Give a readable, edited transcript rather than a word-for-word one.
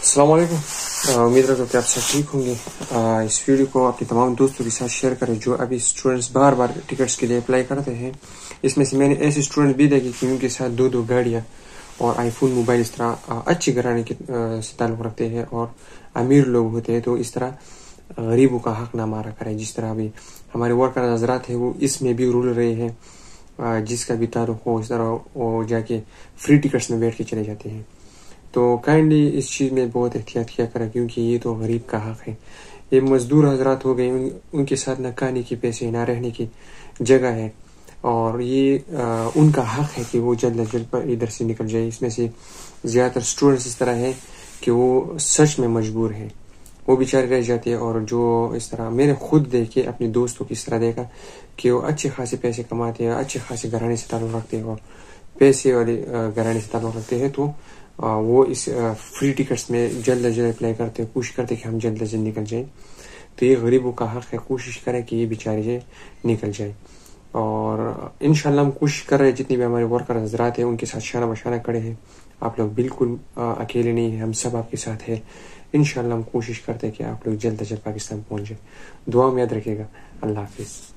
अस्सलाम वालेकुम। उम्मीद रखता हूँ कि आप सब ठीक होंगे। इस वीडियो को अपने तमाम दोस्तों के साथ शेयर करें जो अभी स्टूडेंट्स बार बार टिकट्स के लिए अप्लाई करते हैं। इसमें से मैंने ऐसे स्टूडेंट्स भी देखे कि उनके साथ दो गाड़ियाँ और आईफोन मोबाइल इस तरह अच्छे घराने के से ताल्लुक़ रखते हैं और अमीर लोग होते हैं, तो इस तरह गरीबों का हक ना मारा करें। जिस तरह अभी हमारे वर्कर हजरात हैं वो इसमें भी रूल रहे हैं, जिसका भी ताल्लुक़ हो इस तरह वो जाके फ्री टिकट्स में बैठ के चले जाते हैं। तो काइंडली इस चीज़ में बहुत एहतियात किया करें, क्योंकि ये तो गरीब का हक है। ये मज़दूर हजरात हो गए, उनके साथ न खाने के पैसे ना रहने की जगह है, और ये उनका हक है कि वो जल्द अज जल्द इधर से निकल जाए। इसमें से ज़्यादातर स्टूडेंट्स इस तरह है कि वो सच में मजबूर है, वो बेचारे रह जाते हैं। और जो इस तरह मैंने खुद देखे अपने दोस्तों की इस तरह देखा कि वो अच्छे खासे पैसे कमाते हैं, अच्छे खासे घराने से ताल्लुक़ रखते हैं और पैसे वाले घराने से ताल्लुक़ रखते हैं, तो वो इस फ्री टिकट्स में जल्द अज जल्द अप्लाई करते हैं, कोशिश करते हैं कि हम जल्द अज जल्द निकल जाएं। तो ये गरीबों का हक है, कोशिश करें कि ये बेचारे निकल जाए। और इंशाल्लाह हम कोशिश कर रहे हैं, जितनी भी हमारे वर्कर हजरात हैं उनके साथ शाना बशाना खड़े हैं। आप लोग बिल्कुल अकेले नहीं हैं, हम सब आपके साथ हैं। इंशाल्लाह हम कोशिश करते हैं कि आप लोग जल्द अज जल्द पाकिस्तान पहुँच जाए। दुआ में याद रखिएगा। अल्लाह हाफिज़।